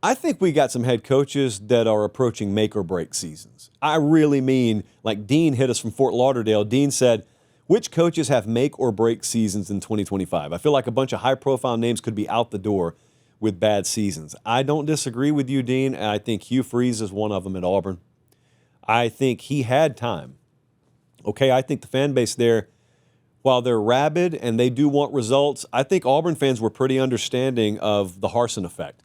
I think we got some head coaches that are approaching make or break seasons. I really mean, like Dean hit us from Fort Lauderdale. Dean said, which coaches have make or break seasons in 2025? I feel like a bunch of high profile names could be out the door with bad seasons. I don't disagree with you, Dean. I think Hugh Freeze is one of them at Auburn. I think he had time. Okay, I think the fan base there, while they're rabid and they do want results, I think Auburn fans were pretty understanding of the Harsin effect.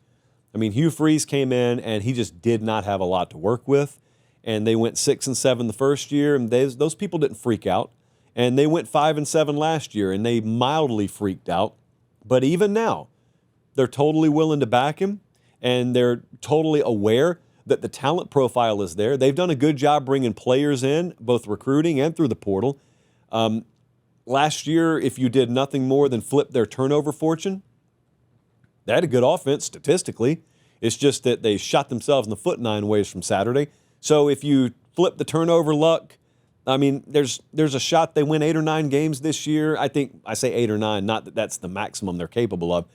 I mean, Hugh Freeze came in and he just did not have a lot to work with. And they went 6-7 the first year, and those people didn't freak out. And they went 5-7 last year, and they mildly freaked out. But even now, they're totally willing to back him, and they're totally aware that the talent profile is there. They've done a good job bringing players in, both recruiting and through the portal. Last year, if you did nothing more than flip their turnover fortune, they had a good offense statistically. It's just that they shot themselves in the foot 9 ways from Saturday. So if you flip the turnover luck, I mean, there's a shot they win 8 or 9 games this year. I think I say 8 or 9, not that that's the maximum they're capable of.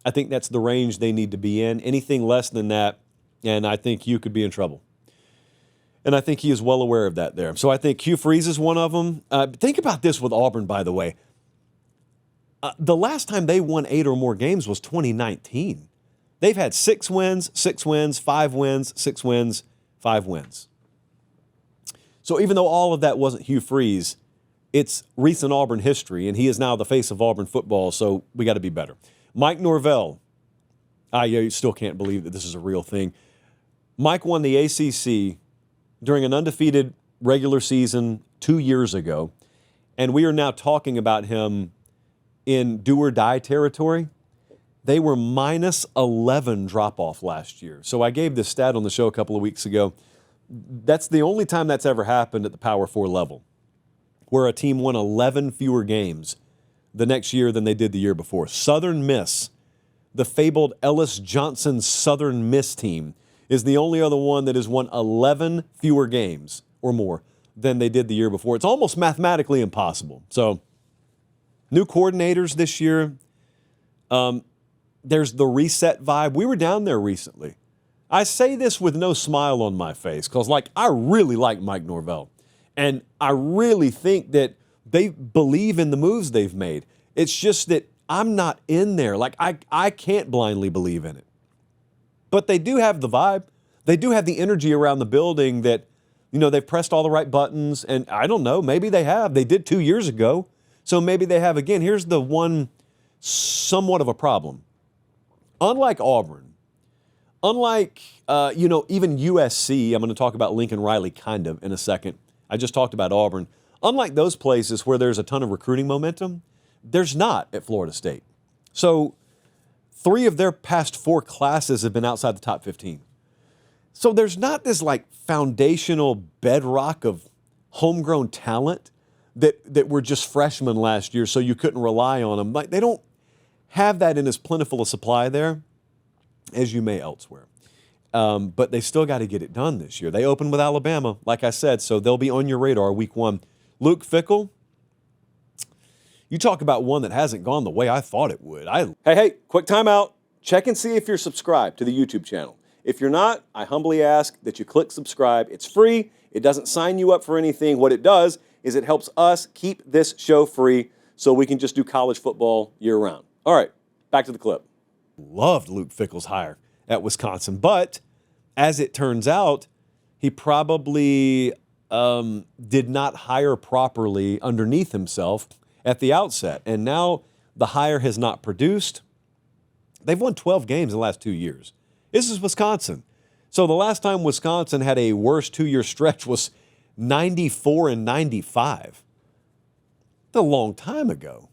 I think that's the range they need to be in. Anything less than that, and I think you could be in trouble. And I think he is well aware of that there. So I think Hugh Freeze is one of them. Think about this with Auburn, by the way. The last time they won 8 or more games was 2019. They've had 6 wins, 5 wins, 6 wins, 5 wins. So even though all of that wasn't Hugh Freeze, it's recent Auburn history, and he is now the face of Auburn football, so we got to be better. Mike Norvell. You still can't believe that this is a real thing. Mike won the ACC during an undefeated regular season 2 years ago, and we are now talking about him in do-or-die territory. They were minus 11 drop-off last year. So I gave this stat on the show a couple of weeks ago. That's the only time that's ever happened at the Power 4 level, where a team won 11 fewer games the next year than they did the year before. Southern Miss, the fabled Ellis Johnson Southern Miss team, is the only other one that has won 11 fewer games or more than they did the year before. It's almost mathematically impossible. So, new coordinators this year. There's the reset vibe. We were down there recently. I say this with no smile on my face because, I really like Mike Norvell. And I really think that they believe in the moves they've made. It's just that I'm not in there. I can't blindly believe in it. But they do have the vibe. They do have the energy around the building that, they've pressed all the right buttons. And I don't know, maybe they have. They did 2 years ago. So maybe they have again. Here's the one somewhat of a problem. Unlike Auburn, unlike, even USC, I'm going to talk about Lincoln Riley kind of in a second. I just talked about Auburn. Unlike those places where there's a ton of recruiting momentum, there's not at Florida State. So 3 of their past 4 classes have been outside the top 15. So there's not this foundational bedrock of homegrown talent that were just freshmen last year, so you couldn't rely on them. They don't have that in as plentiful a supply there as you may elsewhere. But they still got to get it done this year. They open with Alabama, like I said, so they'll be on your radar week 1. Luke Fickell, you talk about one that hasn't gone the way I thought it would. Hey, quick timeout. Check and see if you're subscribed to the YouTube channel. If you're not, I humbly ask that you click subscribe. It's free. It doesn't sign you up for anything. What it does is it helps us keep this show free so we can just do college football year-round. All right, back to the clip. Loved Luke Fickell's hire at Wisconsin, but as it turns out, he probably did not hire properly underneath himself at the outset, and now the hire has not produced. They've won 12 games in the last 2 years. This is Wisconsin. So the last time Wisconsin had a worse 2-year stretch was 94-95. A long time ago.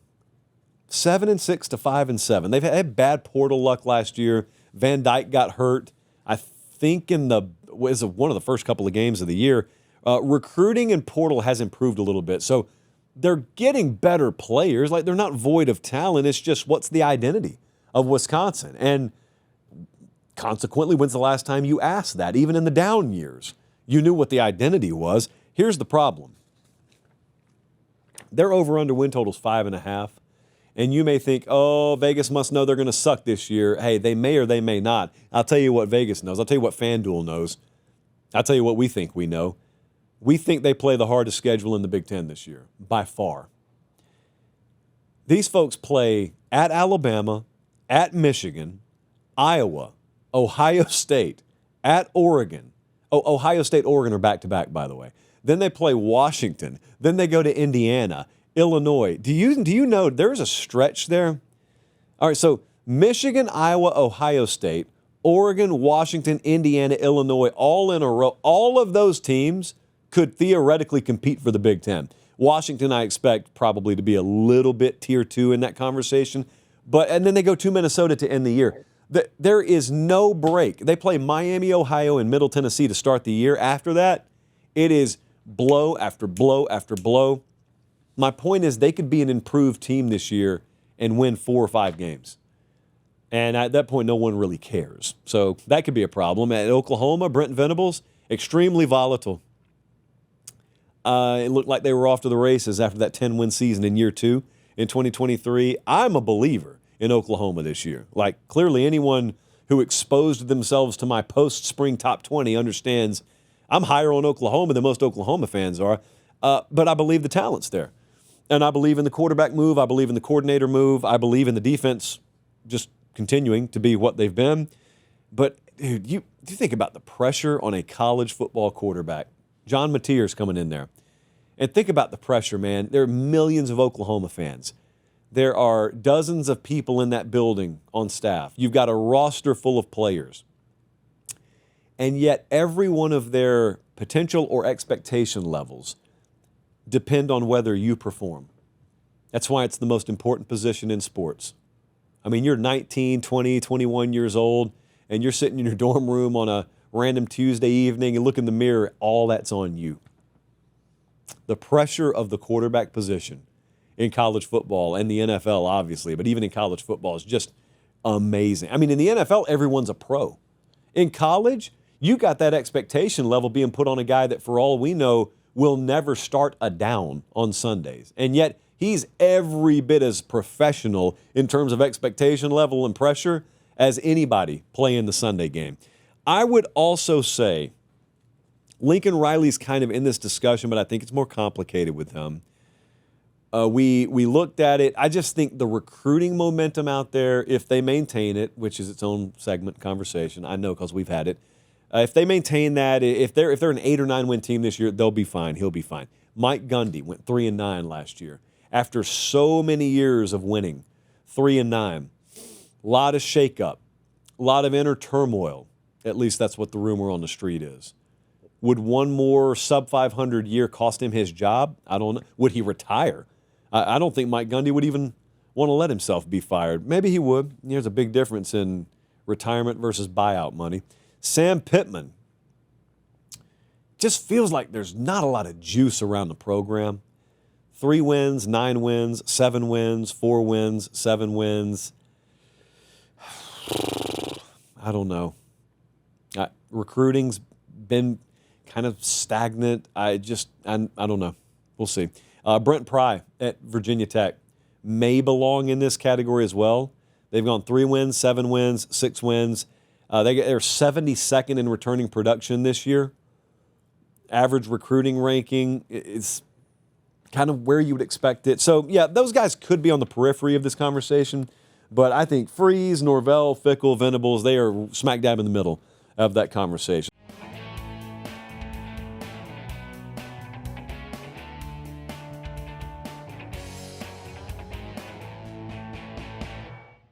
7-6 to 5-7. They've had bad portal luck last year. Van Dyke got hurt, I think, one of the first couple of games of the year. Recruiting and portal has improved a little bit. So they're getting better players. They're not void of talent. It's just what's the identity of Wisconsin? And consequently, when's the last time you asked that? Even in the down years, you knew what the identity was. Here's the problem. Their over-under win total is 5.5. And you may think, oh, Vegas must know they're going to suck this year. Hey, they may or they may not. I'll tell you what Vegas knows. I'll tell you what FanDuel knows. I'll tell you what we think we know. We think they play the hardest schedule in the Big Ten this year, by far. These folks play at Alabama, at Michigan, Iowa, Ohio State, at Oregon. Oh, Ohio State, Oregon are back-to-back, by the way. Then they play Washington. Then they go to Indiana, Illinois. Do you know there's a stretch there? All right, so Michigan, Iowa, Ohio State, Oregon, Washington, Indiana, Illinois, all in a row. All of those teams could theoretically compete for the Big Ten. Washington, I expect probably to be a little bit tier 2 in that conversation. And then they go to Minnesota to end the year. There is no break. They play Miami, Ohio, and Middle Tennessee to start the year. After that, it is blow after blow after blow. My point is they could be an improved team this year and win 4 or 5 games. And at that point, no one really cares. So that could be a problem. At Oklahoma, Brent Venables, extremely volatile. It looked like they were off to the races after that 10-win season in year 2 in 2023. I'm a believer in Oklahoma this year. Like, clearly anyone who exposed themselves to my post-spring top 20 understands I'm higher on Oklahoma than most Oklahoma fans are. But I believe the talent's there. And I believe in the quarterback move. I believe in the coordinator move. I believe in the defense just continuing to be what they've been. But, dude, you think about the pressure on a college football quarterback. John Mateer's coming in there. And think about the pressure, man. There are millions of Oklahoma fans. There are dozens of people in that building on staff. You've got a roster full of players. And yet every one of their potential or expectation levels depend on whether you perform. That's why it's the most important position in sports. I mean, you're 19, 20, 21 years old, and you're sitting in your dorm room on a random Tuesday evening and look in the mirror, all that's on you. The pressure of the quarterback position in college football and the NFL, obviously, but even in college football is just amazing. I mean, in the NFL, everyone's a pro. In college, you got that expectation level being put on a guy that, for all we know, will never start a down on Sundays. And yet, he's every bit as professional in terms of expectation level and pressure as anybody playing the Sunday game. I would also say Lincoln Riley's kind of in this discussion, but I think it's more complicated with him. We looked at it. I just think the recruiting momentum out there, if they maintain it, which is its own segment conversation, I know because we've had it. If they maintain that, if they're an 8 or 9 win team this year, they'll be fine. He'll be fine. Mike Gundy went 3-9 last year after so many years of winning. 3-9, a lot of shakeup, a lot of inner turmoil. At least that's what the rumor on the street is. Would one more sub 500 year cost him his job? I don't know. Would he retire? I don't think Mike Gundy would even want to let himself be fired. Maybe he would. There's a big difference in retirement versus buyout money. Sam Pittman. Just feels like there's not a lot of juice around the program. 3 wins, 9 wins, 7 wins, 4 wins, 7 wins. I don't know. Recruiting's been kind of stagnant. I don't know. We'll see. Brent Pry at Virginia Tech may belong in this category as well. They've gone 3 wins, 7 wins, 6 wins. They're 72nd in returning production this year. Average recruiting ranking is kind of where you would expect it. So, yeah, those guys could be on the periphery of this conversation, but I think Freeze, Norvell, Fickle, Venables, they are smack dab in the middle of that conversation.